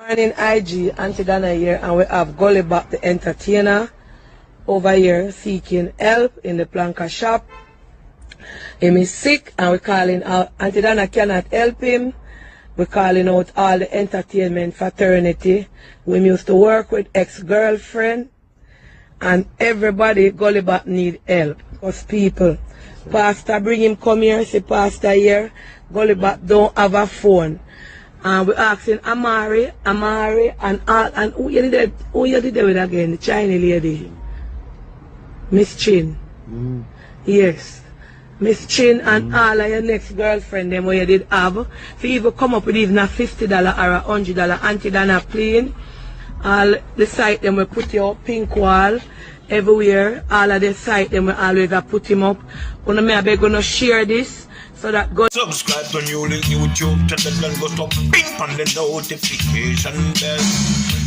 Morning IG, Auntie Dana here, and we have Gullybop the entertainer over here seeking help in the planker shop. Him is sick and we're calling out. Auntie Dana cannot help him. We're calling out all the entertainment fraternity. We used to work with ex-girlfriend and everybody. Gullybop need help. Because people, Pastor bring him come here, say Pastor here, Gullybop don't have a phone. And we're asking Amari, and all, and who you did with again? The Chinese lady. Miss Chin. Yes. Miss Chin and all of your next girlfriend, them where you did have. If you even come up with even a $50 or a $100 Auntie Dana plane, all the site them will put your pink wall everywhere. All of the site them will always put him up. Gonna me I beg gonna share this. So that go subscribe to NEWLINK YouTube channel and go to ping on the notification bell.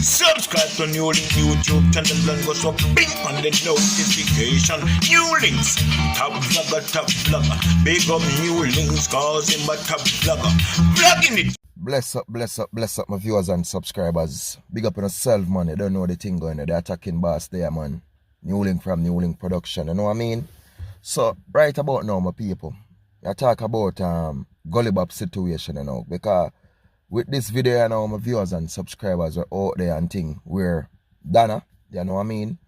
Subscribe to NEWLINK YouTube channel and go to ping on the notification. NEWLINKs, top vlogger. Big up NEWLINKs, cause him a top vlogger. Vlogging it. Bless up my viewers and subscribers. Big up on yourself, man. You don't know the thing going on. The attacking boss there, man. NEWLINK from NEWLINK Production. You know what I mean? So, right about now, my people, I talk about Gullybop situation, you know, because with this video, you know, my viewers and subscribers are out there and thing where Dana, you know what I mean?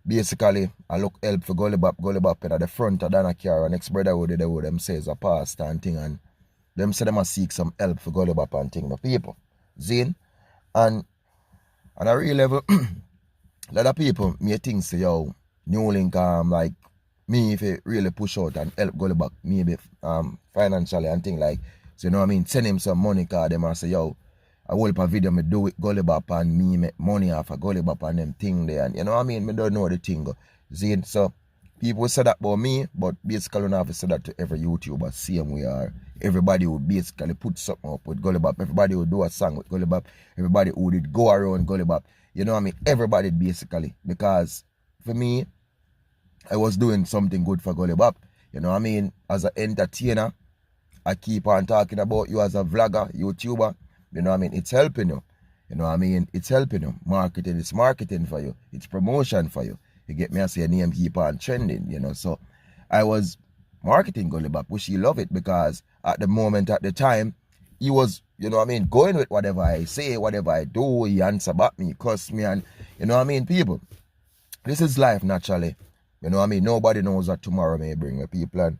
Basically, I look help for Gullybop at the front of Dana car, and next brother would do them says a pastor and thing, and them say they must seek some help for Gullybop and thing, the people. Zine, and on a real level, a lot of people may think say, yo, NEWLINK like me if it really push out and help Gullybop maybe financially and thing like, so you know what I mean, send him some money card them and say, yo, I will a video me do with Gullybop and me make money off of Gullybop and them thing there, and you know what I mean, me don't know the thing go. See, so people say that about me, but basically I have to say that to every YouTuber, same we are. Everybody would basically put something up with Gullybop, everybody would do a song with Gullybop, everybody who did go around Gullybop, you know what I mean, everybody basically, because for me, I was doing something good for Gullybop. You know what I mean? As an entertainer, I keep on talking about you as a vlogger, YouTuber. You know what I mean? It's helping you. You know what I mean? It's helping you. Marketing, it's marketing for you. It's promotion for you. You get me? I say your name keep on trending, you know. So I was marketing Gullybop, which he love it because at the moment, at the time, he was, you know what I mean, going with whatever I say, whatever I do, he answer back me, cuss me, and you know what I mean, people. This is life naturally. You know what I mean? Nobody knows what tomorrow may bring the people, and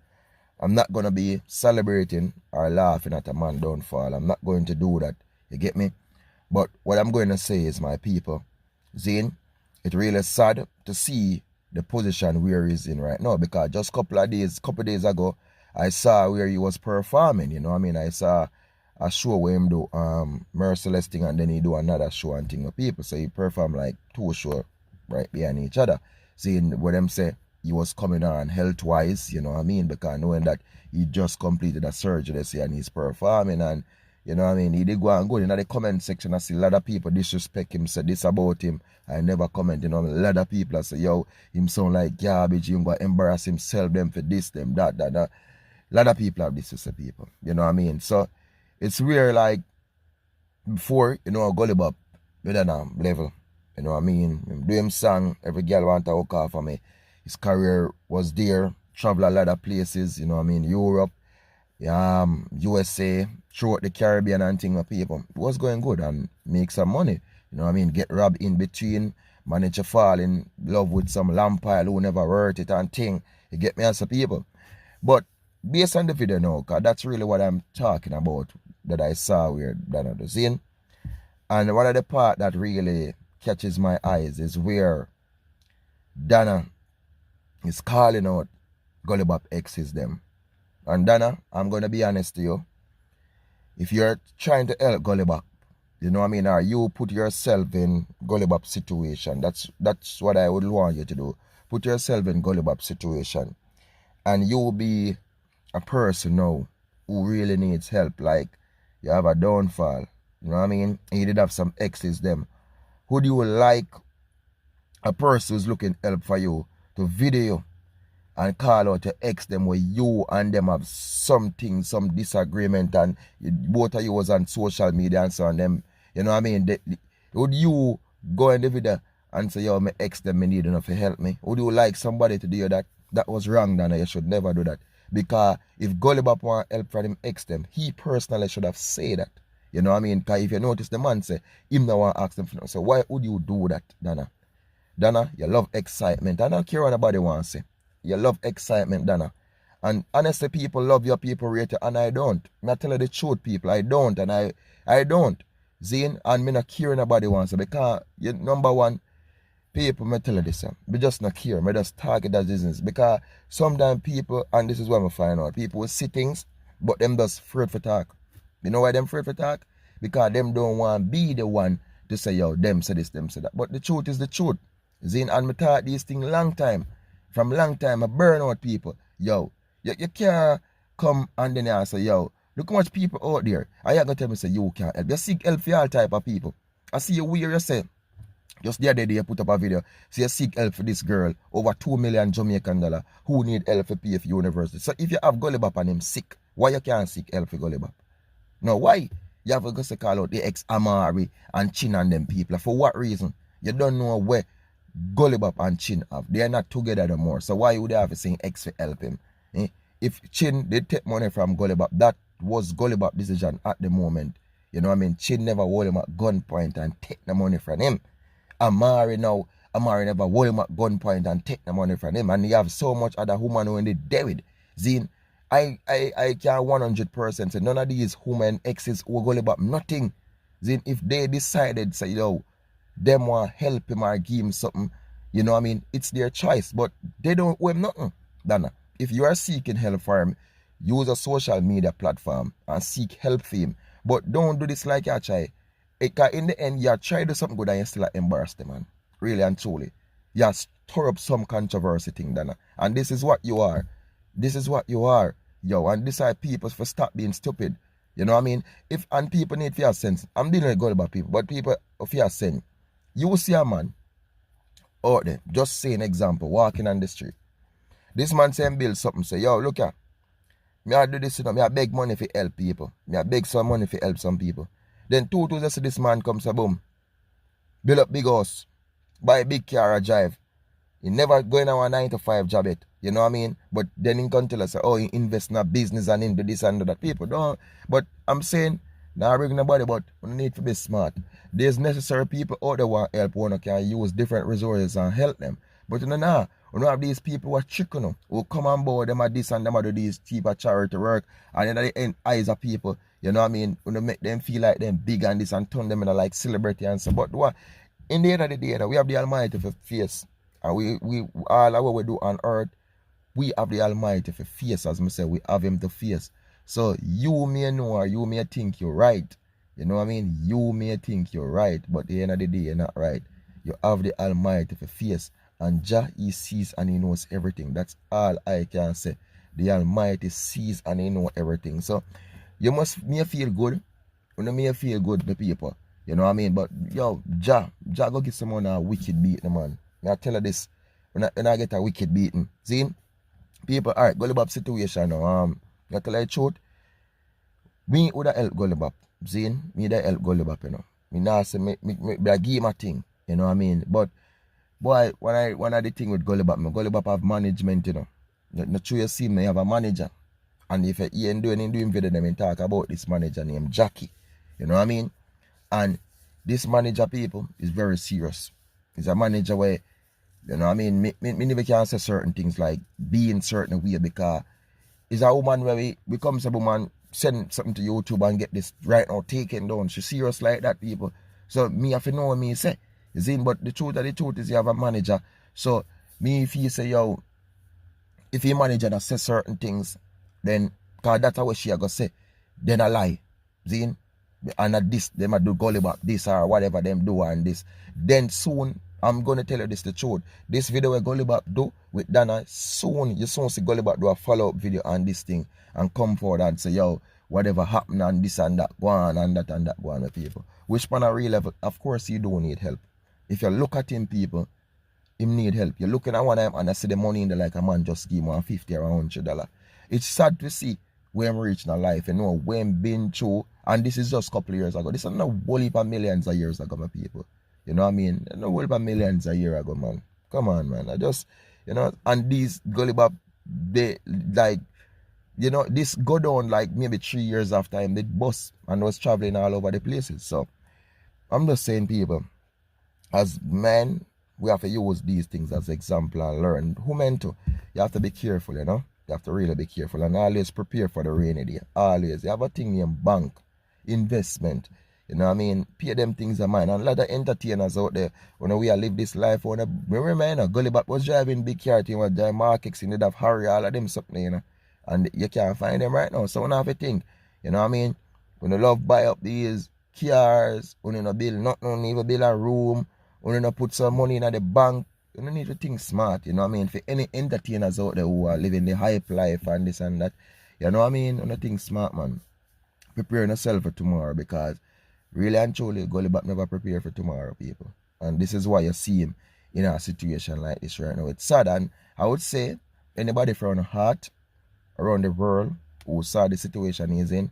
I'm not going to be celebrating or laughing at a man downfall. I'm not going to do that. You get me? But what I'm going to say is, my people, Zane, it's really sad to see the position where he's in right now, because just a couple of days ago, I saw where he was performing, you know what I mean? I saw a show where him do Merciless thing, and then he do another show and thing with people. So he performed like 2 shows right behind each other. Seeing what them say he was coming on health-wise, you know what I mean, because knowing that he just completed a surgery, say, and he's performing, and you know what I mean, he did go and go in the comment section. I see a lot of people disrespect him, say this about him. I never comment, you know, a lot of people I say, yo, him sound like garbage, him go embarrass himself, them for this, them, that. A lot of people have this to say people, you know what I mean? So it's weird, like before, you know, Gullybop, with that level. You know what I mean? Do him song, every girl want to hook off of me. His career was there, travel a lot of places, you know what I mean? Europe, USA, throughout the Caribbean and thing with people. It was going good and make some money. You know what I mean? Get robbed in between, manage to fall in love with some lampile who never hurt it and thing. You get me as a people. But based on the video now, because that's really what I'm talking about that I saw where Dana does in. And one of the part that really catches my eyes is where Dana is calling out Gullybop exes them. And Dana, I'm going to be honest to you. If you're trying to help Gullybop, you know what I mean, or you put yourself in Gullybop's situation, that's what I would want you to do. Put yourself in Gullybop's situation. And you will be a person now who really needs help. Like, you have a downfall. You know what I mean? And you did have some exes them. Would you like a person who's looking help for you to video and call out your ex them where you and them have something, some disagreement, and both of you was on social media and so on, them You know what I mean? Would you go in the video and say, yo, my ex them me need enough to help me? Would you like somebody to do that? That was wrong, Dana. You should never do that. Because if Gullybop want help from him ex them, he personally should have said that. You know what I mean? Because if you notice the man say, him no want ask them for nothing. So why would you do that, Dana? Dana, you love excitement. I don't care what anybody wants to say. You love excitement, Dana. And honestly, people love your people rate you, and I don't. I tell you the truth, people. I don't, and I don't. Zine, and me not care nobody wants to, because you, number one, people, me tell you this, me just not care. Me just target that business. Because sometimes people, and this is what I find out, people will see things, but them just afraid for talk. You know why them afraid for talk? Because them don't want to be the one to say, yo, them say this, them say that. But the truth is the truth. Zine, and me thought these things long time. From long time, I burn out people. Yo, you can't come and then I say, yo, look how much people out there. And you're going to tell me, say, you can't help. You seek help for all type of people. I see you where you say, just the other day you put up a video, so you seek help for this girl, over 2 million Jamaican dollars, who need help for pay for university. So if you have Gullybop and him sick, why you can't seek help for Gullybop? No, why? You have to go call out the ex-Amari and Chin and them people. For what reason? You don't know where Gullybop and Chin have. They are not together anymore. So why would they have to say ex to help him? If Chin did take money from Gullybop, that was Gullybop's decision at the moment. You know what I mean? Chin never hold him at gunpoint and take the money from him. Amari never hold him at gunpoint and take the money from him. And you have so much other woman who in the David. Zine, I can 100% say none of these women exes who Gullybop nothing. Zine, if they decided, say, yo, them want help him or give him something, you know what I mean? It's their choice, but they don't owe him nothing. Dana, if you are seeking help for him, use a social media platform and seek help for him. But don't do this like you try. Because in the end, you try to do something good and you still embarrass them, man. Really and truly. You stir up some controversy thing, Dana. And this is what you are. This is what you are. Yo, and this are people for stop being stupid. You know what I mean? And people need to have sense. I'm dealing with good about people, but people if you have sense. You will see a man out there, just say an example, walking on the street. This man saying build something, say, yo, look here. Me I do this, you know, me I beg money for help people. Me I beg some money for help some people. Then 2 days this man comes, a boom. Build up big house. Buy a big car or drive. He never going on a 9 to 5 job yet. You know what I mean? But then he can tell us, oh, he invest in a business and into this and that. People don't. But I'm saying, now bring nobody, but we need to be smart. There's necessary people out there want help, who can use different resources and help them. But you know now, we don't have these people who are chicken, who come on board, them are this and them are do these cheap charity work, and then at the end, eyes of people, you know what I mean? We don't make them feel like them big and this and turn them into like celebrity and so. But what? In the end of the day, we have the Almighty for face. And we all what we do on earth, we have the Almighty for face, as I say, we have him to face. So you may know or you may think you're right. You know what I mean? You may think you're right, but at the end of the day, you're not right. You have the Almighty for face. And Jah, he sees and he knows everything. That's all I can say. The Almighty sees and he knows everything. So you must may feel good. You know, may feel good, the people. You know what I mean? But yo, Jah go get someone a wicked beating, man. I tell you this. When I get a wicked beating. See? People, alright, Gullybop situation now. I tell you the truth. Me would have helped Gullybop. See? Me would have helped Gullybop, you know. Me now say me give him a thing. You know what I mean? But boy, when I the thing with Gullybop have management, you know. Not true you see me have a manager. And if he ain't doing video, them talk about this manager named Jackie. You know what I mean? And this manager, people, is very serious. He's a manager where, you know what I mean, me never can say certain things like be in certain way, because it's a woman where we come to a woman, send something to YouTube and get this right now taken down. She's serious like that, people. So me have to know what me say. You see, but the truth is you have a manager. So me if you say, yo, if your manager that say certain things, then cause that's what she gonna say, then I lie. See? And at this, they might do Gullybop this or whatever them do and this. Then soon, I'm gonna tell you this the truth. This video where Gullybop do with Dana, you soon see Gullybop do a follow-up video on this thing and come forward and say, yo, whatever happened and this and that, go on and that go on with people. Which on a real level, of course you do need help. If you look at him, people, him need help. You're looking at one of them and I see the money in there like a man just give him $50 or $100. It's sad to see when we reach in life, you know, when been through, and this is just a couple of years ago. This is not a whole heap of millions of years ago, my people. You know what I mean? No whole heap of millions of years ago, man. Come on, man. I just, you know, and these Gullybop, they, like, you know, this go down like maybe 3 years after him, they bust and was traveling all over the places. So, I'm just saying, people, as men, we have to use these things as example and learn. Who meant to? You have to be careful, you know? You have to really be careful and always prepare for the rainy day. Always. You have a thing in bank, investment. You know what I mean? Pay them things in mind. And a lot of entertainers out there, when we live this life, when we remember, Gullybop was driving big car, he was driving markets, and they'd have Harry, all of them something, you know? And you can't find them right now. So when I have to think, you know what I mean? When you love buy up these cars, when you build nothing, even build a room, when you put some money in the bank, you don't need to think smart, you know what I mean? For any entertainers out there who are living the hype life and this and that, you know what I mean? You don't think smart, man. Prepare yourself for tomorrow, because really and truly, Gullybop never prepare for tomorrow, people. And this is why you see him in a situation like this right now. It's sad, and I would say anybody from the heart around the world who saw the situation he's in,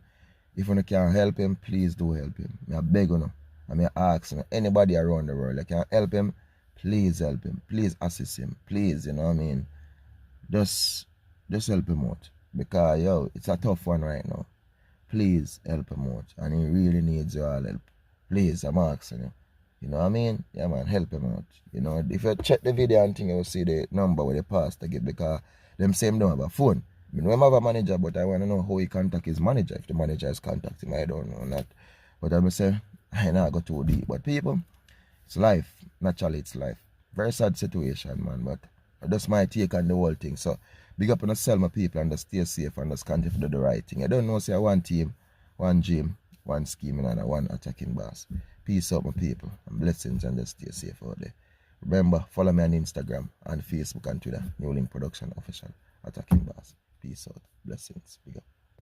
if you can help him, please do help him. I beg you, I ask you, anybody around the world that can help him, please help him. Please assist him. Please, you know what I mean? Just help him out. Because, yo, it's a tough one right now. Please help him out. And he really needs your all help. Please, I'm asking you. You know what I mean? Yeah, man, help him out. You know, if you check the video and think, you'll see the number with the pastor give, because them same don't have a phone. I mean, I have a manager, but I want to know how he contact his manager. If the manager is contacting him, I don't know that. But I'm say, I not go too deep. But people, it's life. Naturally, it's life. Very sad situation, man. But that's my take on the whole thing. So, big up on yourself, my people, and just stay safe and just continue to do the right thing. I don't know, say one team, one gym, one scheming, and one attacking boss. Peace out, my people, and blessings, and just stay safe out there. Remember, follow me on Instagram and Facebook and Twitter, NEWLINK Production Official, Attacking Boss. Peace out. Blessings. Big up.